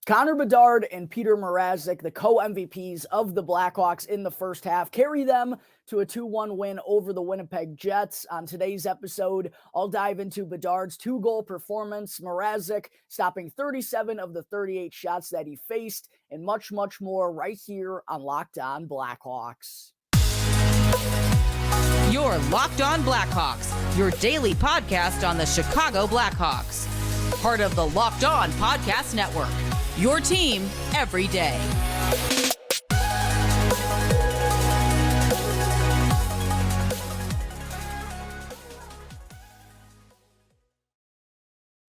Connor Bedard and Petr Mrazek, the co-MVPs of the Blackhawks in the first half, carry them to a 2-1 win over the Winnipeg Jets. On today's episode, I'll dive into Bedard's 2-goal performance, Mrazek stopping 37 of the 38 shots that he faced, and much, much more right here on Locked On Blackhawks. You're Locked On Blackhawks, your daily podcast on the Chicago Blackhawks. Part of the Locked On Podcast Network, your team every day.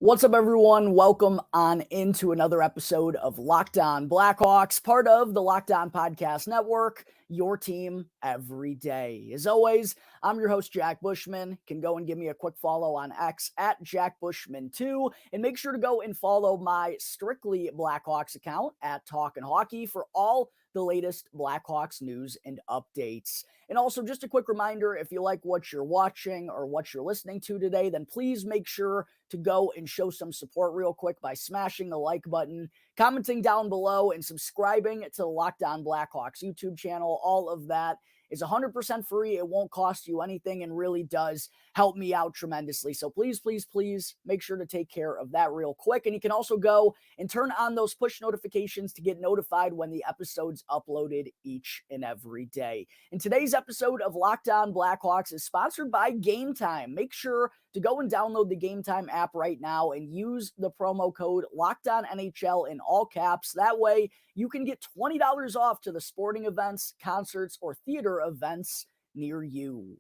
What's up, everyone? Welcome on into another episode of Locked On Blackhawks, part of the Locked On Podcast Network, your team every day. As always, I'm your host, Jack Bushman. You can go and give me a quick follow on X at JackBushman2, and make sure to go and follow my Strictly Blackhawks account at Talkin' Hockey for all the latest Blackhawks news and updates. And also, just a quick reminder, if you like what you're watching or what you're listening to today, then please make sure to go and show some support real quick by smashing the like button, commenting down below, and subscribing to the Locked On Blackhawks YouTube channel. All of that is 100% free. It won't cost you anything and really does help me out tremendously. So please, please, please make sure to take care of that real quick. And you can also go and turn on those push notifications to get notified when the episode's uploaded each and every day. And today's episode of Locked On Blackhawks is sponsored by Game Time. Make sure to go and download the Game Time app right now and use the promo code LOCKEDONNHL in all caps. That way you can get $20 off to the sporting events, concerts, or theater events near you.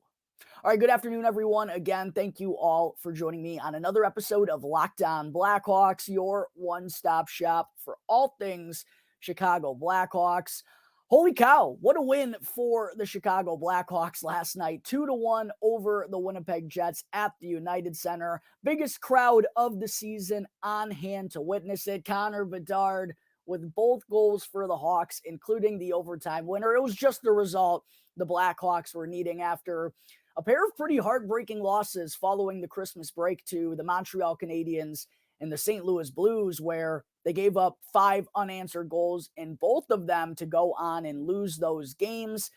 All right, good afternoon, everyone. Again, thank you all for joining me on another episode of Locked On Blackhawks, your one-stop shop for all things Chicago Blackhawks. Holy cow, what a win for the Chicago Blackhawks last night. 2-1 over the Winnipeg Jets at the United Center. Biggest crowd of the season on hand to witness it. Connor Bedard with both goals for the Hawks, including the overtime winner. It was just the result the Blackhawks were needing after a pair of pretty heartbreaking losses following the Christmas break to the Montreal Canadiens and the St. Louis Blues, where they gave up 5 unanswered goals in both of them to go on and lose those games.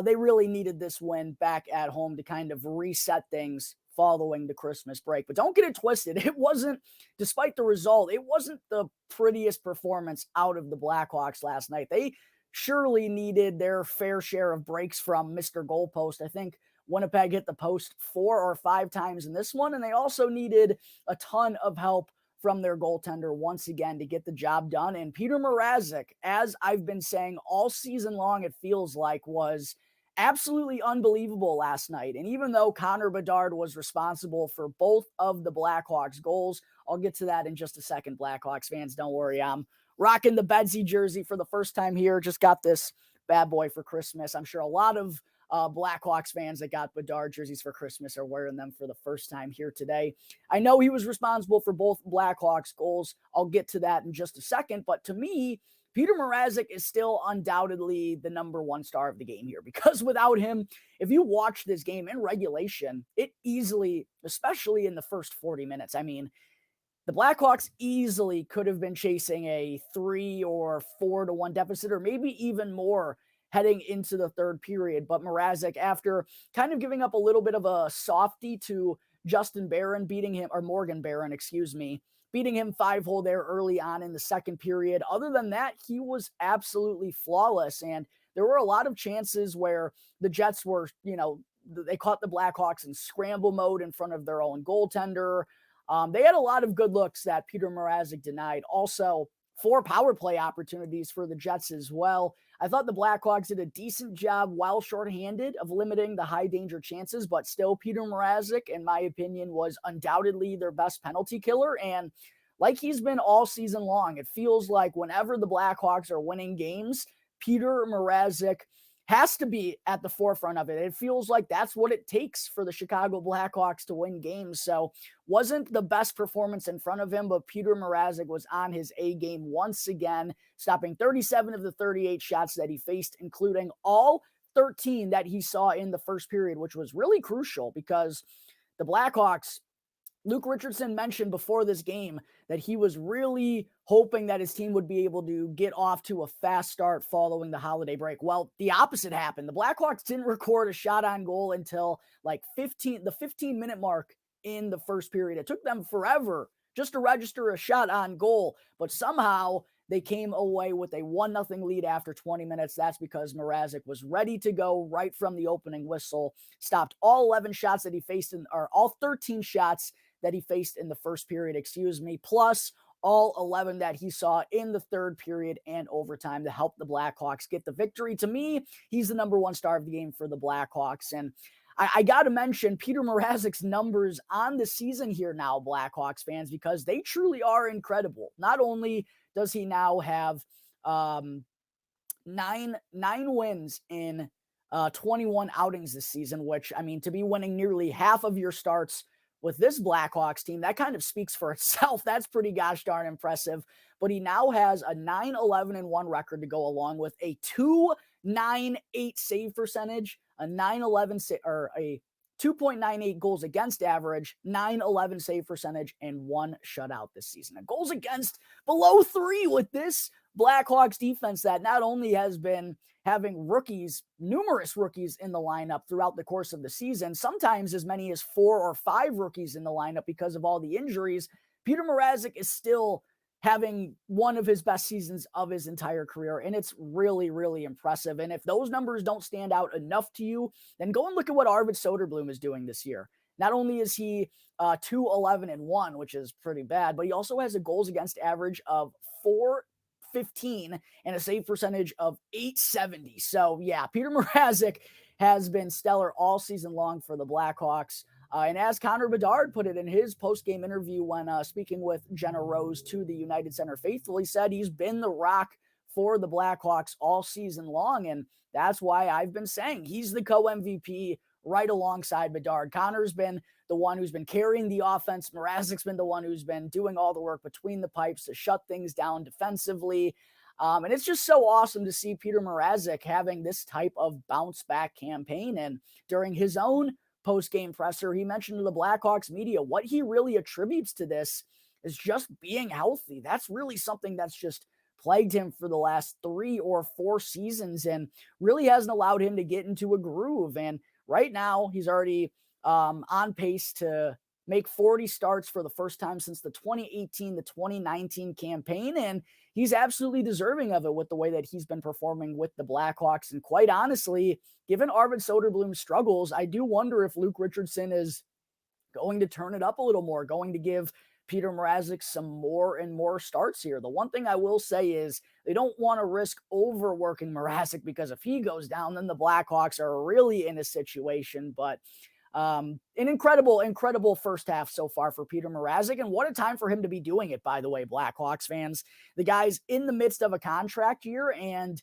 They really needed this win back at home to kind of reset things following the Christmas break. But don't get it twisted. It wasn't, despite the result, it wasn't the prettiest performance out of the Blackhawks last night. They surely needed their fair share of breaks from Mr. Goalpost. I think Winnipeg hit the post 4 or 5 times in this one, and they also needed a ton of help from their goaltender once again to get the job done. And Petr Mrazek, as I've been saying all season long, it feels like, was absolutely unbelievable last night. And even though Connor Bedard was responsible for both of the Blackhawks goals, I'll get to that in just a second, Blackhawks fans. Don't worry, I'm rocking the Bedsy jersey for the first time here. Just got this bad boy for Christmas. I'm sure a lot of Blackhawks fans that got Bedard jerseys for Christmas are wearing them for the first time here today. I know he was responsible for both Blackhawks goals. I'll get to that in just a second. But to me, Petr Mrazek is still undoubtedly the number one star of the game here, because without him, if you watch this game in regulation, it easily, especially in the first 40 minutes, I mean, the Blackhawks easily could have been chasing a 3 or 4-1 deficit, or maybe even more heading into the third period. But Mrazek, after kind of giving up a little bit of a softie to Justin Barron, Morgan Barron, beating him 5-hole there early on in the second period. Other than that, he was absolutely flawless. And there were a lot of chances where the Jets were, they caught the Blackhawks in scramble mode in front of their own goaltender. They had a lot of good looks that Petr Mrazek denied. Also, 4 power play opportunities for the Jets as well. I thought the Blackhawks did a decent job while shorthanded of limiting the high danger chances, but still Petr Mrazek, in my opinion, was undoubtedly their best penalty killer. And like he's been all season long, it feels like whenever the Blackhawks are winning games, Petr Mrazek has to be at the forefront of it. It feels like that's what it takes for the Chicago Blackhawks to win games. So wasn't the best performance in front of him, but Petr Mrazek was on his A game once again, stopping 37 of the 38 shots that he faced, including all 13 that he saw in the first period, which was really crucial because the Blackhawks Luke Richardson mentioned before this game that he was really hoping that his team would be able to get off to a fast start following the holiday break. Well, the opposite happened. The Blackhawks didn't record a shot on goal until like the 15-minute mark in the first period. It took them forever just to register a shot on goal, but somehow they came away with a 1-0 lead after 20 minutes. That's because Mrazek was ready to go right from the opening whistle, stopped all 11 shots that he faced or all 13 shots that he faced in the first period, plus all 11 that he saw in the third period and overtime to help the Blackhawks get the victory. To me, he's the number one star of the game for the Blackhawks. And I got to mention Petr Mrazek's numbers on the season here now, Blackhawks fans, because they truly are incredible. Not only does he now have nine wins in 21 outings this season, which, I mean, to be winning nearly half of your starts with this Blackhawks team, that kind of speaks for itself. That's pretty gosh darn impressive. But he now has a 9-11-1 record to go along with a 2.98 save percentage, a 2.98 goals against average, 9-11 save percentage, and 1 shutout this season. And goals against below 3 with this Blackhawks defense that not only has been having numerous rookies in the lineup throughout the course of the season, sometimes as many as 4 or 5 rookies in the lineup because of all the injuries. Petr Mrazek is still having one of his best seasons of his entire career, and it's really, really impressive. And if those numbers don't stand out enough to you, then go and look at what Arvid Soderblom is doing this year. Not only is he 2-11-1, which is pretty bad, but he also has a goals against average of 415 and a save percentage of 870. So yeah, Petr Mrazek has been stellar all season long for the Blackhawks. And as Connor Bedard put it in his post-game interview when speaking with Jenna Rose to the United Center Faithful, he said he's been the rock for the Blackhawks all season long. And that's why I've been saying he's the co-MVP right alongside Bedard. Connor's been the one who's been carrying the offense. Mrazek's been the one who's been doing all the work between the pipes to shut things down defensively. And it's just so awesome to see Petr Mrazek having this type of bounce-back campaign. And during his own post-game presser, he mentioned to the Blackhawks media what he really attributes to this is just being healthy. That's really something that's just plagued him for the last 3 or 4 seasons and really hasn't allowed him to get into a groove. And right now, he's already on pace to make 40 starts for the first time since the 2018 to 2019 campaign. And he's absolutely deserving of it with the way that he's been performing with the Blackhawks. And quite honestly, given Arvid Soderblom's struggles, I do wonder if Luke Richardson is going to turn it up a little more, going to give Petr Mrazek some more and more starts here. The one thing I will say is they don't want to risk overworking Mrazek, because if he goes down, then the Blackhawks are really in a situation. But an incredible first half so far for Petr Mrazek, and what a time for him to be doing it, by the way, Blackhawks fans. The guy's in the midst of a contract year, and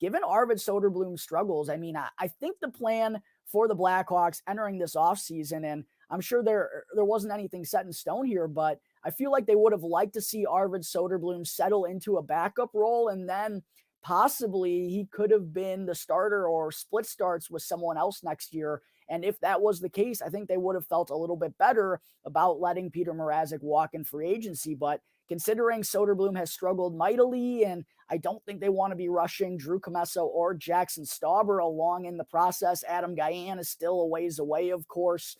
given Arvid Soderblom's struggles, I mean, I think the plan for the Blackhawks entering this offseason, and I'm sure there wasn't anything set in stone here, but I feel like they would have liked to see Arvid Soderblom settle into a backup role, and then possibly he could have been the starter or split starts with someone else next year. And if that was the case, I think they would have felt a little bit better about letting Petr Mrazek walk in free agency. But considering Soderblom has struggled mightily, and I don't think they want to be rushing Drew Commesso or Jackson Stauber along in the process. Adam Guyan is still a ways away, of course.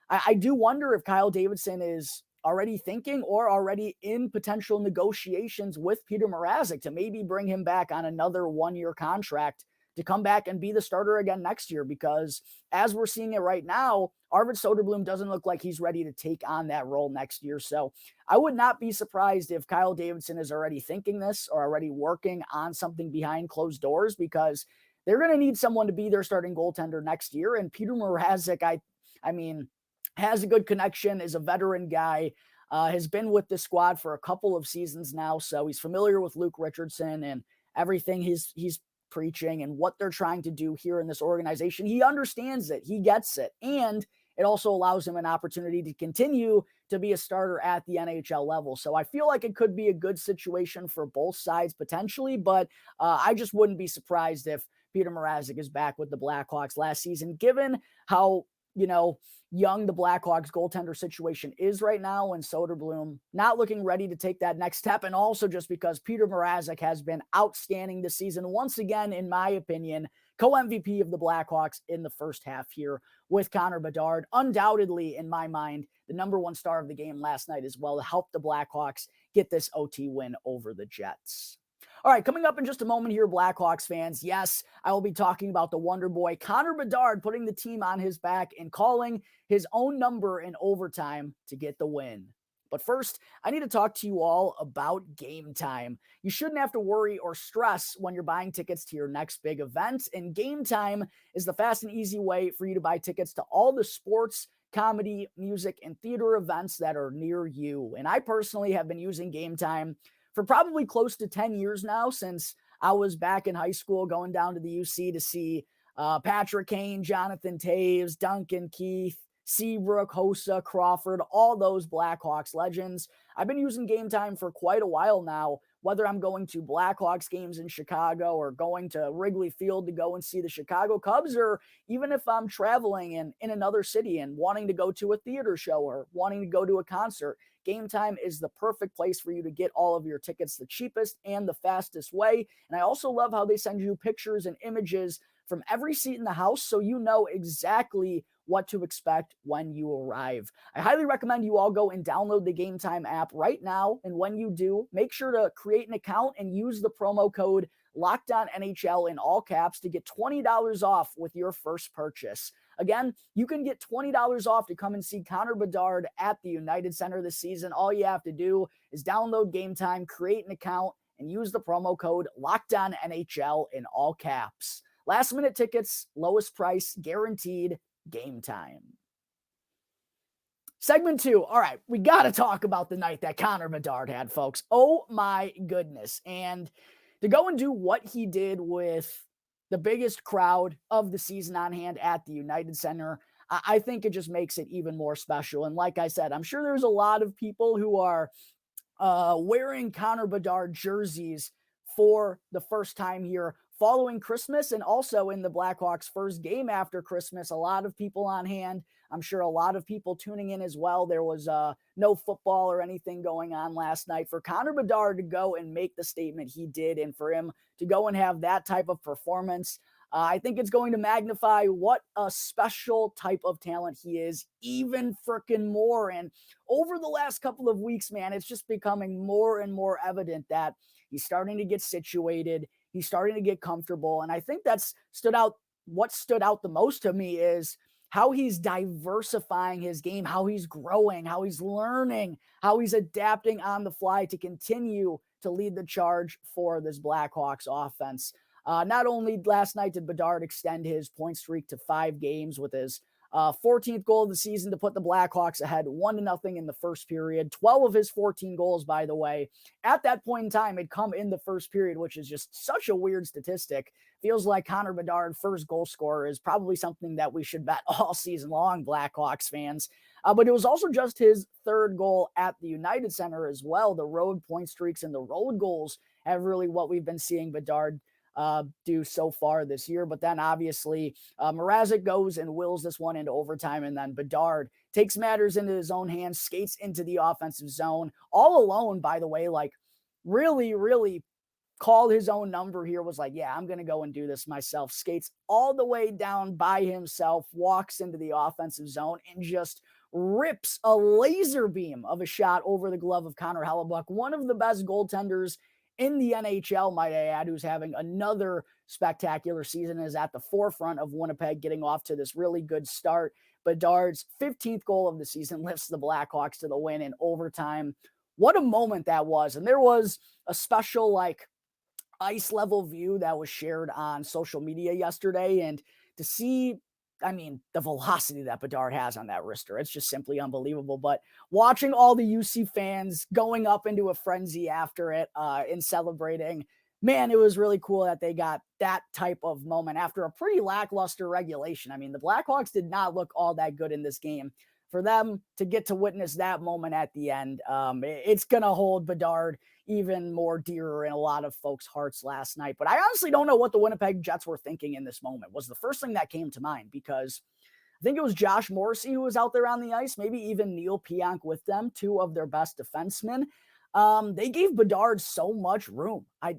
I do wonder if Kyle Davidson is already thinking or already in potential negotiations with Petr Mrazek to maybe bring him back on another 1-year contract to come back and be the starter again next year, because as we're seeing it right now, Arvid Soderblom doesn't look like he's ready to take on that role next year. So I would not be surprised if Kyle Davidson is already thinking this or already working on something behind closed doors, because they're going to need someone to be their starting goaltender next year. And Petr Mrazek, I mean, has a good connection, is a veteran guy, has been with the squad for a couple of seasons now. So he's familiar with Luke Richardson and everything he's preaching and what they're trying to do here in this organization. He understands it. He gets it. And it also allows him an opportunity to continue to be a starter at the NHL level. So I feel like it could be a good situation for both sides potentially, but I just wouldn't be surprised if Petr Mrazek is back with the Blackhawks last season, given how young the Blackhawks goaltender situation is right now, and Soderblom not looking ready to take that next step. And also just because Petr Mrazek has been outstanding this season. Once again, in my opinion, co-MVP of the Blackhawks in the first half here with Connor Bedard. Undoubtedly, in my mind, the number one star of the game last night as well to help the Blackhawks get this OT win over the Jets. All right, coming up in just a moment here, Blackhawks fans. Yes, I will be talking about the Wonder Boy, Connor Bedard, putting the team on his back and calling his own number in overtime to get the win. But first, I need to talk to you all about Game Time. You shouldn't have to worry or stress when you're buying tickets to your next big event, and Game Time is the fast and easy way for you to buy tickets to all the sports, comedy, music, and theater events that are near you. And I personally have been using Game Time for probably close to 10 years now, since I was back in high school going down to the UC to see Patrick Kane, Jonathan Toews, Duncan Keith, Seabrook, Hossa, Crawford, all those Blackhawks legends. I've been using Game Time for quite a while now, whether I'm going to Blackhawks games in Chicago or going to Wrigley Field to go and see the Chicago Cubs, or even if I'm traveling in another city and wanting to go to a theater show or wanting to go to a concert. Game Time is the perfect place for you to get all of your tickets the cheapest and the fastest way. And I also love how they send you pictures and images from every seat in the house, so you know exactly what to expect when you arrive. I highly recommend you all go and download the Game Time app right now. And when you do, make sure to create an account and use the promo code LOCKEDONNHL in all caps to get $20 off with your first purchase. Again, you can get $20 off to come and see Connor Bedard at the United Center this season. All you have to do is download Game Time, create an account, and use the promo code LOCKEDONNHL in all caps. Last minute tickets, lowest price, guaranteed. Game Time. Segment 2. All right, we got to talk about the night that Connor Bedard had, folks. Oh my goodness. And to go and do what he did with the biggest crowd of the season on hand at the United Center, I think it just makes it even more special. And like I said, I'm sure there's a lot of people who are wearing Connor Bedard jerseys for the first time here following Christmas, and also in the Blackhawks' first game after Christmas. A lot of people on hand. I'm sure a lot of people tuning in as well. There was no football or anything going on last night. For Connor Bedard to go and make the statement he did, and for him to go and have that type of performance, I think it's going to magnify what a special type of talent he is even freaking more. And over the last couple of weeks, man, it's just becoming more and more evident that he's starting to get situated. He's starting to get comfortable. And I think what stood out the most to me is how he's diversifying his game, how he's growing, how he's learning, how he's adapting on the fly to continue to lead the charge for this Blackhawks offense. Not only last night did Bedard extend his point streak to 5 games with his 14th goal of the season to put the Blackhawks ahead 1-0 in the first period. 12 of his 14 goals, by the way, at that point in time had come in the first period, which is just such a weird statistic. Feels like Connor Bedard, first goal scorer, is probably something that we should bet all season long, Blackhawks fans. But it was also just his 3rd goal at the United Center as well. The road point streaks and the road goals have really what we've been seeing Bedard do so far this year. But then obviously Mrazek goes and wills this one into overtime, and then Bedard takes matters into his own hands, skates into the offensive zone all alone, by the way, like really called his own number here, was like, yeah, I'm going to go and do this myself, skates all the way down by himself, walks into the offensive zone and just rips a laser beam of a shot over the glove of Connor Hellebuyck, one of the best goaltenders in the NHL, might I add, who's having another spectacular season, is at the forefront of Winnipeg, getting off to this really good start. Bedard's 15th goal of the season lifts the Blackhawks to the win in overtime. What a moment that was. And there was a special, ice level view that was shared on social media yesterday. And to see, the velocity that Bedard has on that wrister, it's just simply unbelievable. But watching all the UC fans going up into a frenzy after it and celebrating, man, it was really cool that they got that type of moment after a pretty lackluster regulation. The Blackhawks did not look all that good in this game. For them to get to witness that moment at the end, it's going to hold Bedard even more dearer in a lot of folks' hearts last night. But I honestly don't know what the Winnipeg Jets were thinking in this moment, was the first thing that came to mind, because I think it was Josh Morrissey who was out there on the ice, maybe even Neil Pionk with them, two of their best defensemen. They gave Bedard so much room. I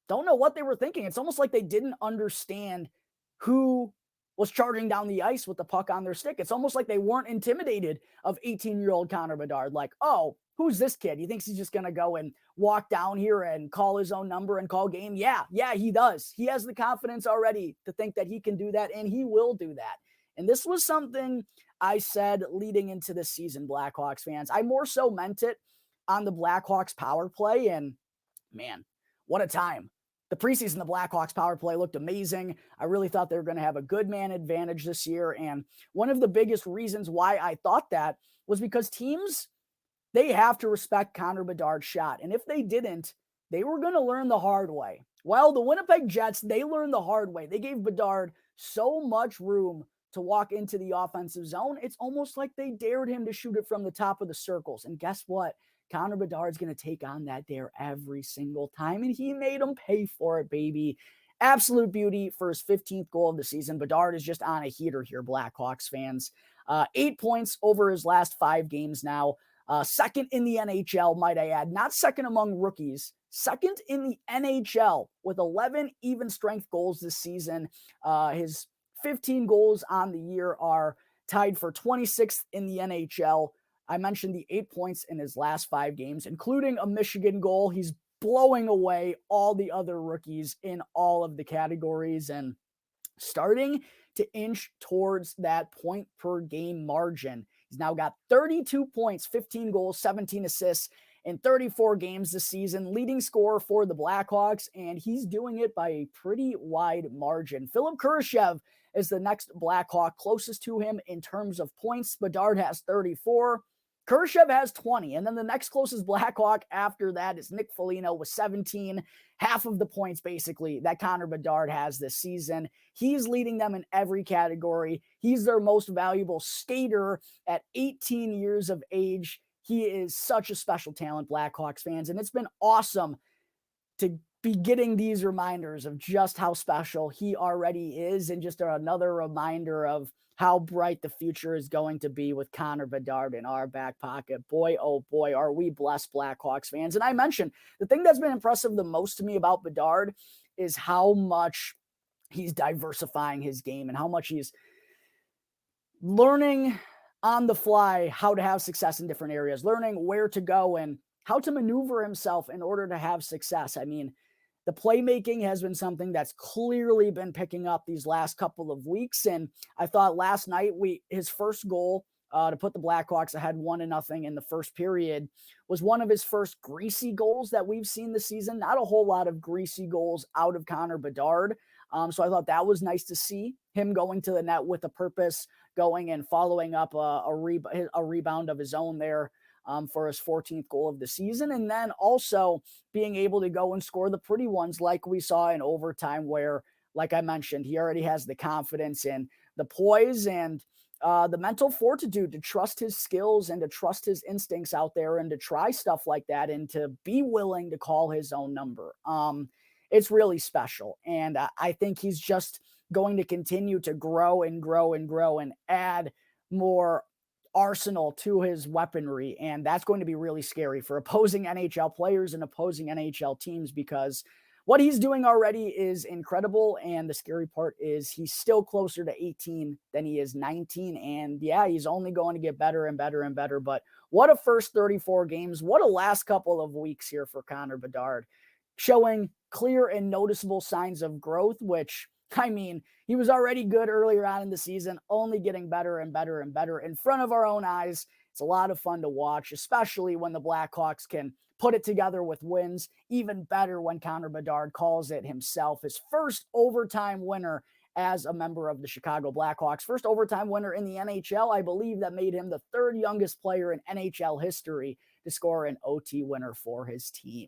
don't know what they were thinking. It's almost like they didn't understand who was charging down the ice with the puck on their stick. It's almost like they weren't intimidated of 18-year-old Connor Bedard. Like, oh, who's this kid? He thinks he's just going to go and walk down here and call his own number and call game? Yeah, he does. He has the confidence already to think that he can do that, and he will do that. And this was something I said leading into this season, Blackhawks fans. I more so meant it on the Blackhawks power play, and man, what a time. The preseason, the Blackhawks power play looked amazing. I really thought they were going to have a good man advantage this year. And one of the biggest reasons why I thought that was because teams, they have to respect Connor Bedard's shot. And if they didn't, they were going to learn the hard way. Well, the Winnipeg Jets, they learned the hard way. They gave Bedard so much room to walk into the offensive zone. It's almost like they dared him to shoot it from the top of the circles. And guess what? Connor Bedard's going to take on that dare every single time, and he made him pay for it, baby. Absolute beauty for his 15th goal of the season. Bedard is just on a heater here, Blackhawks fans. 8 points over his last 5 games now. Second in the NHL, might I add. Not second among rookies. Second in the NHL with 11 even strength goals this season. His 15 goals on the year are tied for 26th in the NHL. I mentioned the 8 points in his last 5 games, including a Michigan goal. He's blowing away all the other rookies in all of the categories and starting to inch towards that point per game margin. He's now got 32 points, 15 goals, 17 assists in 34 games this season, leading scorer for the Blackhawks, and he's doing it by a pretty wide margin. Philip Kurashev is the next Blackhawk closest to him in terms of points. Bedard has 34. Kurashev has 20, and then the next closest Blackhawk after that is Nick Foligno with 17, half of the points basically that Connor Bedard has this season. He's leading them in every category. He's their most valuable skater at 18 years of age. He is such a special talent, Blackhawks fans, and it's been awesome to be getting these reminders of just how special he already is, and just another reminder of how bright the future is going to be with Connor Bedard in our back pocket. Boy, oh boy, are we blessed, Blackhawks fans. And I mentioned the thing that's been impressive the most to me about Bedard is how much he's diversifying his game and how much he's learning on the fly how to have success in different areas, learning where to go and how to maneuver himself in order to have success. I mean, the playmaking has been something that's clearly been picking up these last couple of weeks. And I thought last night, his first goal to put the Blackhawks ahead 1-0 in the first period was one of his first greasy goals that we've seen this season. Not a whole lot of greasy goals out of Connor Bedard. So I thought that was nice to see him going to the net with a purpose, going and following up a rebound of his own there. For his 14th goal of the season, and then also being able to go and score the pretty ones like we saw in overtime where, like I mentioned, he already has the confidence and the poise and the mental fortitude to trust his skills and to trust his instincts out there and to try stuff like that and to be willing to call his own number. It's really special, and I think he's just going to continue to grow and grow and grow and add more arsenal to his weaponry, and that's going to be really scary for opposing NHL players and opposing NHL teams because what he's doing already is incredible, and the scary part is he's still closer to 18 than he is 19, and yeah, he's only going to get better and better and better, but what a first 34 games, what a last couple of weeks here for Connor Bedard, showing clear and noticeable signs of growth, which, I mean, he was already good earlier on in the season, only getting better and better and better in front of our own eyes. It's a lot of fun to watch, especially when the Blackhawks can put it together with wins. Even better when Connor Bedard calls it himself. His first overtime winner as a member of the Chicago Blackhawks. First overtime winner in the NHL. I believe that made him the 3rd youngest player in NHL history to score an OT winner for his team.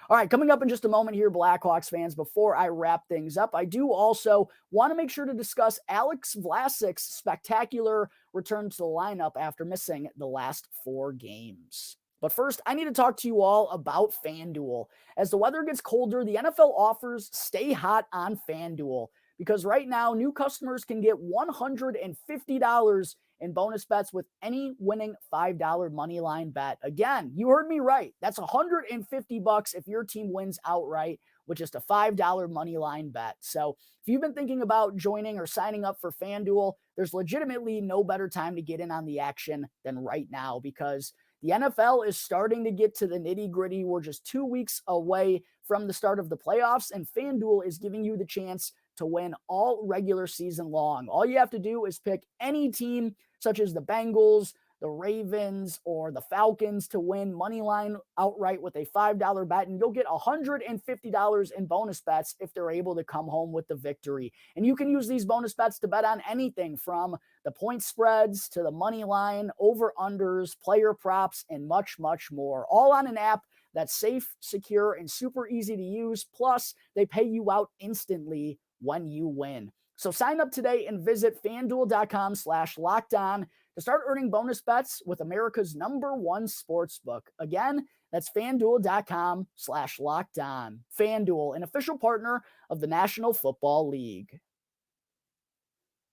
All right, coming up in just a moment here, Blackhawks fans, before I wrap things up, I do also want to make sure to discuss Alex Vlasic's spectacular return to the lineup after missing the last 4 games. But first, I need to talk to you all about FanDuel. As the weather gets colder, the NFL offers stay hot on FanDuel. because right now new customers can get $150 in bonus bets with any winning $5 money line bet. Again, you heard me right. That's $150 if your team wins outright with just a $5 money line bet. So if you've been thinking about joining or signing up for FanDuel, there's legitimately no better time to get in on the action than right now, because the NFL is starting to get to the nitty-gritty. We're just 2 weeks away from the start of the playoffs, and FanDuel is giving you the chance to win all regular season long. All you have to do is pick any team, such as the Bengals, the Ravens, or the Falcons, to win money line outright with a $5 bet, and you'll get $150 in bonus bets if they're able to come home with the victory. And you can use these bonus bets to bet on anything from the point spreads to the money line, over-unders, player props, and much, much more, all on an app that's safe, secure, and super easy to use. Plus, they pay you out instantly when you win. So sign up today and visit FanDuel.com/lockedon to start earning bonus bets with America's #1 sportsbook. Again, that's FanDuel.com/lockedon. FanDuel, an official partner of the National Football League.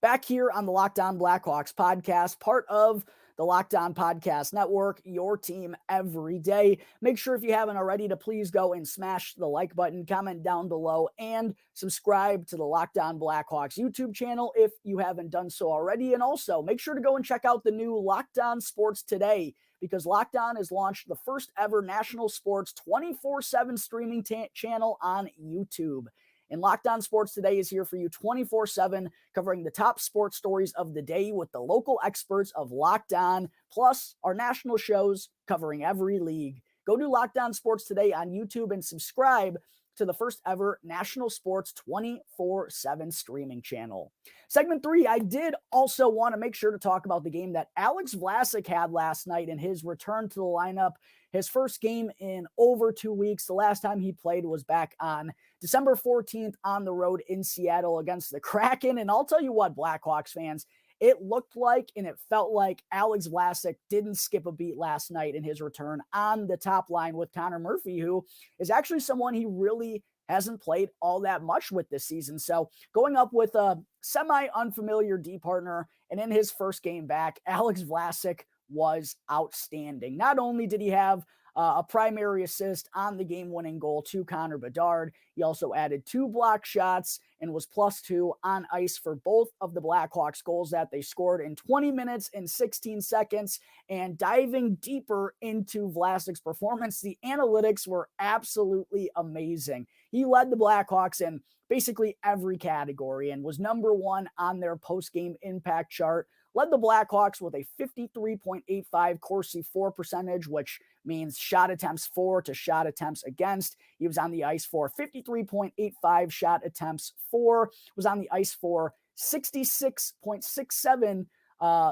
Back here on the Locked On Blackhawks podcast, part of the Locked On Podcast Network, your team every day. Make sure, if you haven't already, to please go and smash the like button, comment down below, and subscribe to the Locked On Blackhawks YouTube channel if you haven't done so already. And also, make sure to go and check out the new Locked On Sports Today, because Locked On has launched the first ever national sports 24/7 streaming channel on YouTube. And Locked On Sports Today is here for you 24/7, covering the top sports stories of the day with the local experts of Locked On, plus our national shows covering every league. Go to Locked On Sports Today on YouTube and subscribe to the first ever national sports 24/7 streaming channel. Segment 3, I did also want to make sure to talk about the game that Alex Vlasic had last night in his return to the lineup. His first game in over 2 weeks. The last time he played was back on December 14th on the road in Seattle against the Kraken. And I'll tell you what, Blackhawks fans, it looked like and it felt like Alex Vlasic didn't skip a beat last night in his return on the top line with Connor Murphy, who is actually someone he really hasn't played all that much with this season. So going up with a semi-unfamiliar D partner, and in his first game back, Alex Vlasic was outstanding. Not only did he have a primary assist on the game-winning goal to Connor Bedard, he also added 2 block shots and was +2 on ice for both of the Blackhawks goals that they scored in 20 minutes and 16 seconds. And diving deeper into Vlasic's performance, the analytics were absolutely amazing. He led the Blackhawks in basically every category and was #1 on their post-game impact chart. Led the Blackhawks with a 53.85 Corsi for percentage, which means shot attempts for to shot attempts against. He was on the ice for 53.85 shot attempts for, was on the ice for 66.67.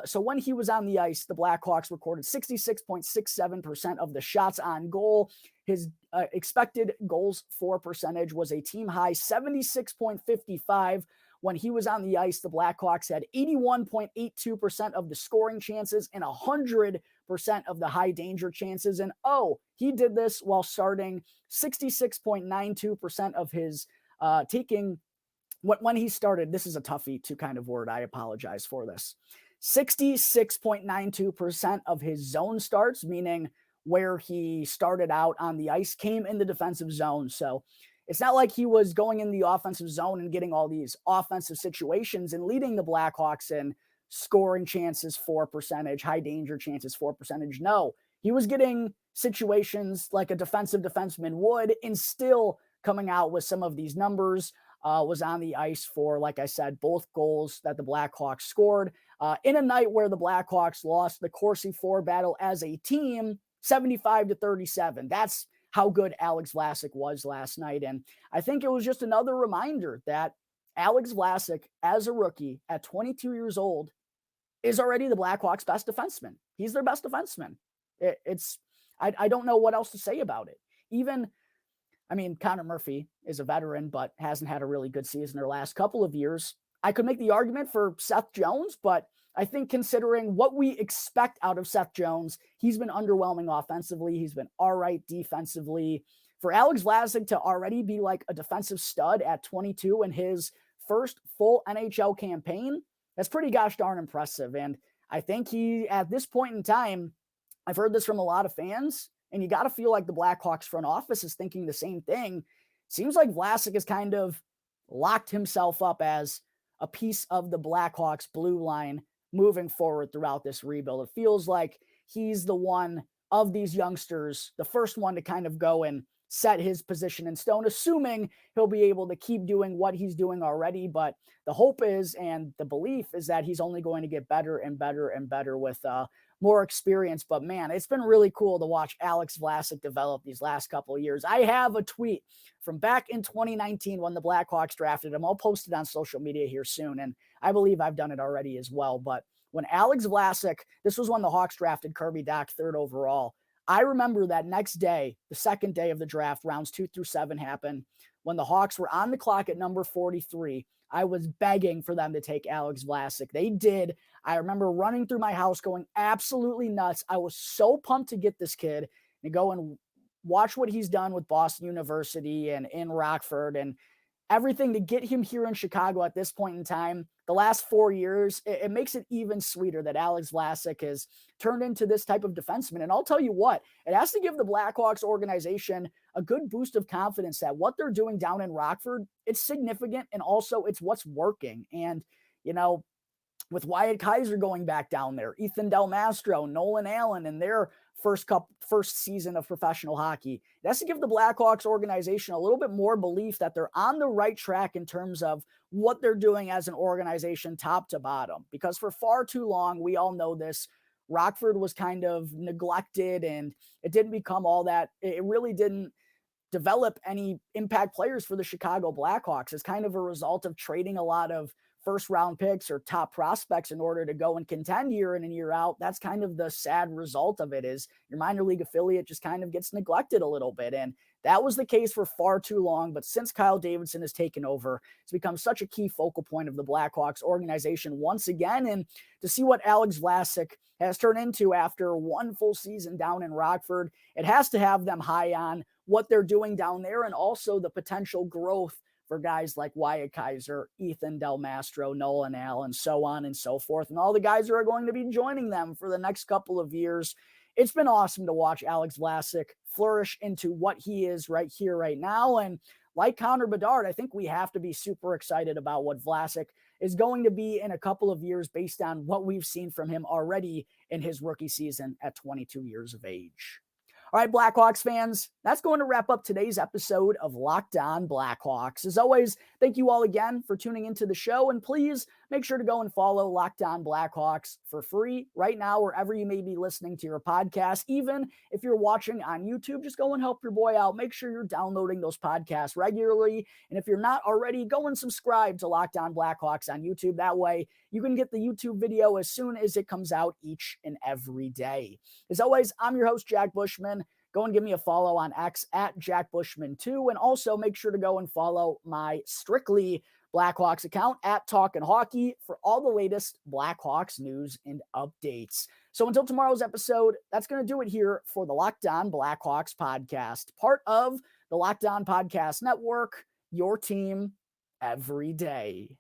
So when he was on the ice, the Blackhawks recorded 66.67% of the shots on goal. His expected goals for percentage was a team high 76.55. When he was on the ice, the Blackhawks had 81.82% of the scoring chances and 100% of the high danger chances. And he did this while starting 66.92% of his taking. When he started, this is a toughie to kind of word. I apologize for this. 66.92% of his zone starts, meaning where he started out on the ice, came in the defensive zone. So it's not like he was going in the offensive zone and getting all these offensive situations and leading the Blackhawks in scoring chances for percentage, high danger chances for percentage. No, he was getting situations like a defensive defenseman would and still coming out with some of these numbers. Was on the ice for, like I said, both goals that the Blackhawks scored in a night where the Blackhawks lost the Corsi for battle as a team 75-37. That's how good Alex Vlasic was last night. And I think it was just another reminder that Alex Vlasic, as a rookie at 22 years old, is already the Blackhawks' best defenseman. He's their best defenseman. I don't know what else to say about it. Connor Murphy is a veteran, but hasn't had a really good season their last couple of years. I could make the argument for Seth Jones, but I think considering what we expect out of Seth Jones, he's been underwhelming offensively. He's been all right defensively. For Alex Vlasic to already be like a defensive stud at 22 in his first full NHL campaign, that's pretty gosh darn impressive. And I think he, at this point in time, I've heard this from a lot of fans, and you got to feel like the Blackhawks front office is thinking the same thing. Seems like Vlasic has kind of locked himself up as a piece of the Blackhawks blue line moving forward throughout this rebuild. It feels like he's the one of these youngsters, the first one to kind of go and set his position in stone, assuming he'll be able to keep doing what he's doing already. But the hope is, and the belief is, that he's only going to get better and better and better with more experience. But man, it's been really cool to watch Alex Vlasic develop these last couple of years. I have a tweet from back in 2019 when the Blackhawks drafted him. I'll post it on social media here soon, and I believe I've done it already as well. But when Alex Vlasic, this was when the Hawks drafted Kirby Dach 3rd overall. I remember that next day, the second day of the draft, rounds 2 through 7 happened. When the Hawks were on the clock at number 43, I was begging for them to take Alex Vlasic. They did. I remember running through my house going absolutely nuts. I was so pumped to get this kid and go and watch what he's done with Boston University and in Rockford and everything to get him here in Chicago at this point in time. The last 4 years, it makes it even sweeter that Alex Vlasic has turned into this type of defenseman. And I'll tell you what, it has to give the Blackhawks organization a good boost of confidence that what they're doing down in Rockford, it's significant, and also it's what's working. And, you know, with Wyatt Kaiser going back down there, Ethan Del Mastro, Nolan Allen, and their first season of professional hockey, it has to give the Blackhawks organization a little bit more belief that they're on the right track in terms of what they're doing as an organization, top to bottom. Because for far too long, we all know this, Rockford was kind of neglected, and it didn't become all that. It really didn't develop any impact players for the Chicago Blackhawks as kind of a result of trading a lot of first round picks or top prospects in order to go and contend year in and year out. That's kind of the sad result of it, is your minor league affiliate just kind of gets neglected a little bit. And that was the case for far too long. But since Kyle Davidson has taken over, it's become such a key focal point of the Blackhawks organization once again. And to see what Alex Vlasic has turned into after one full season down in Rockford, it has to have them high on what they're doing down there, and also the potential growth for guys like Wyatt Kaiser, Ethan Del Mastro, Nolan Allen, so on and so forth, and all the guys who are going to be joining them for the next couple of years. It's been awesome to watch Alex Vlasic flourish into what he is right here, right now. And like Connor Bedard, I think we have to be super excited about what Vlasic is going to be in a couple of years based on what we've seen from him already in his rookie season at 22 years of age. All right, Blackhawks fans, that's going to wrap up today's episode of Locked On Blackhawks. As always, thank you all again for tuning into the show, and please make sure to go and follow Locked On Blackhawks for free right now, wherever you may be listening to your podcast. Even if you're watching on YouTube, just go and help your boy out. Make sure you're downloading those podcasts regularly, and if you're not already, go and subscribe to Locked On Blackhawks on YouTube. That way, you can get the YouTube video as soon as it comes out each and every day. As always, I'm your host, Jack Bushman. Go and give me a follow on X at Jack Bushman2. And also make sure to go and follow my Strictly Blackhawks account at Talkin' Hockey for all the latest Blackhawks news and updates. So until tomorrow's episode, that's going to do it here for the Locked On Blackhawks podcast, part of the Locked On Podcast Network, your team every day.